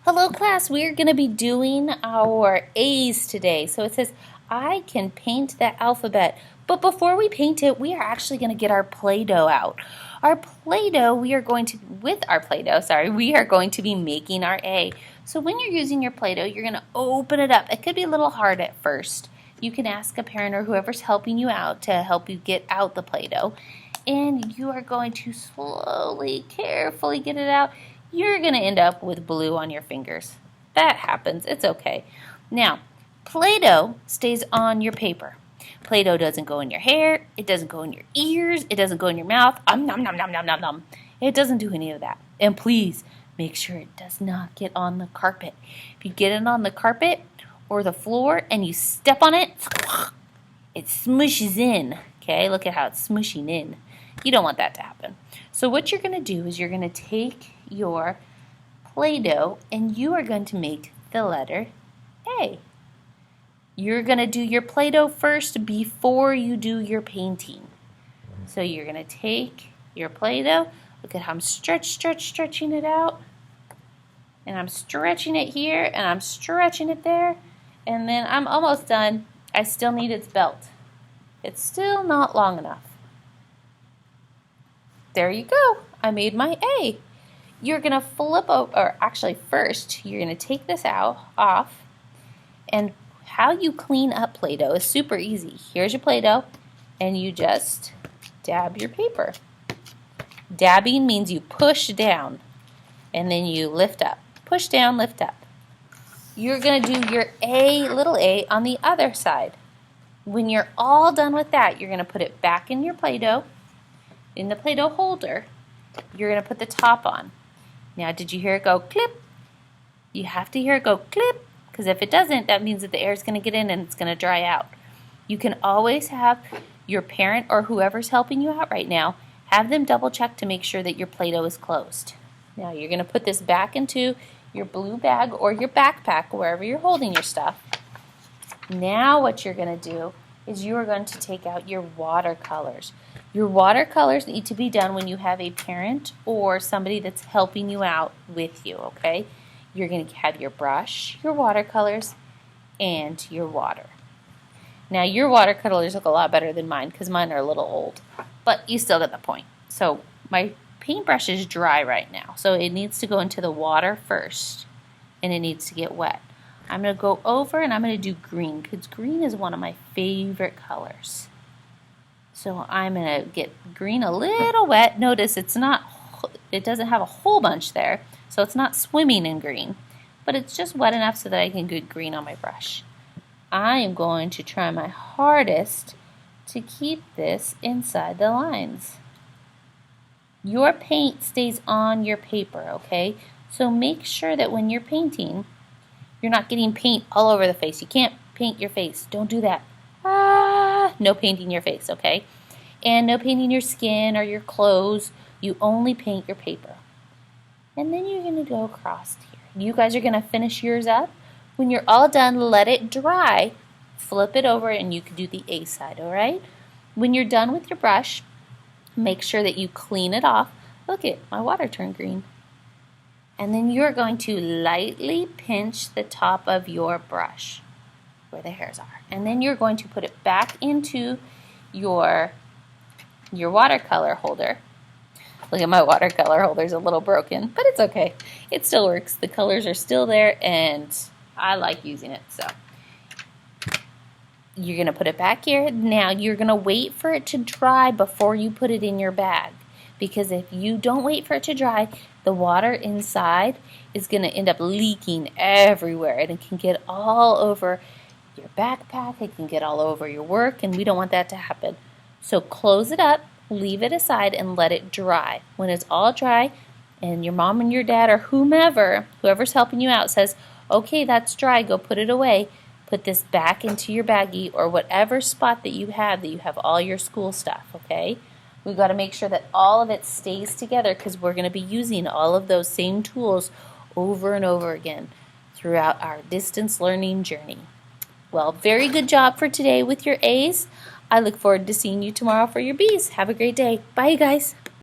Hello class, we are going to be doing our A's today. So it says, I can paint the alphabet. But before we paint it, we are actually going to get our Play-Doh out. Our Play-Doh, we are going to be making our A. So when you're using your Play-Doh, you're going to open it up. It could be a little hard at first. You can ask a parent or whoever's helping you out to help you get out the Play-Doh. And you are going to slowly, carefully get it out. You're going to end up with blue on your fingers. That happens. It's okay. Now, Play-Doh stays on your paper. Play-Doh doesn't go in your hair. It doesn't go in your ears. It doesn't go in your mouth. Nom, nom, nom, nom, nom, nom. It doesn't do any of that. And please, make sure it does not get on the carpet. If you get it on the carpet or the floor and you step on it, it smushes in. Okay, look at how it's smushing in. You don't want that to happen. So what you're going to do is you're going to take your Play-Doh and you are going to make the letter A. You're going to do your Play-Doh first before you do your painting. So you're going to take your Play-Doh. Look at how I'm stretching it out. And I'm stretching it here and I'm stretching it there. And then I'm almost done. I still need its belt. It's still not long enough. There you go. I made my A. You're going to flip over, or actually first, you're going to take this off. And how you clean up Play-Doh is super easy. Here's your Play-Doh, and you just dab your paper. Dabbing means you push down, and then you lift up. Push down, lift up. You're going to do your A, little A, on the other side. When you're all done with that, you're going to put it back in your Play-Doh, in the Play-Doh holder. You're going to put the top on. Now, did you hear it go clip? You have to hear it go clip, because if it doesn't, that means that the air is going to get in and it's going to dry out. You can always have your parent or whoever's helping you out right now, have them double check to make sure that your Play-Doh is closed. Now, you're going to put this back into your blue bag or your backpack, wherever you're holding your stuff. Now what you're going to do is you are going to take out your watercolors. Your watercolors need to be done when you have a parent or somebody that's helping you out with you, okay? You're going to have your brush, your watercolors, and your water. Now your watercolors look a lot better than mine because mine are a little old, but you still get the point. So my paintbrush is dry right now, so it needs to go into the water first, and it needs to get wet. I'm going to go over and I'm going to do green because green is one of my favorite colors. So I'm going to get green a little wet. Notice it doesn't have a whole bunch there, so it's not swimming in green, but it's just wet enough so that I can get green on my brush. I am going to try my hardest to keep this inside the lines. Your paint stays on your paper, okay? So make sure that when you're painting, you're not getting paint all over the face. You can't paint your face. Don't do that. No painting your face, okay? And no painting your skin or your clothes. You only paint your paper. And then you're going to go across here. You guys are going to finish yours up. When you're all done, let it dry. Flip it over and you can do the A side, all right? When you're done with your brush, make sure that you clean it off. Look it, my water turned green. And then you're going to lightly pinch the top of your brush where the hairs are. And then you're going to put it back into your watercolor holder. Look at my watercolor holder's a little broken, but it's okay. It still works. The colors are still there and I like using it. So you're going to put it back here. Now you're going to wait for it to dry before you put it in your bag. Because if you don't wait for it to dry, the water inside is going to end up leaking everywhere. And it can get all over your backpack. It can get all over your work. And we don't want that to happen. So close it up, leave it aside, and let it dry. When it's all dry and your mom and your dad or whoever's helping you out says, okay, that's dry, go put it away. Put this back into your baggie or whatever spot that you have all your school stuff, okay? We've got to make sure that all of it stays together because we're going to be using all of those same tools over and over again throughout our distance learning journey. Well, very good job for today with your A's. I look forward to seeing you tomorrow for your B's. Have a great day. Bye, you guys.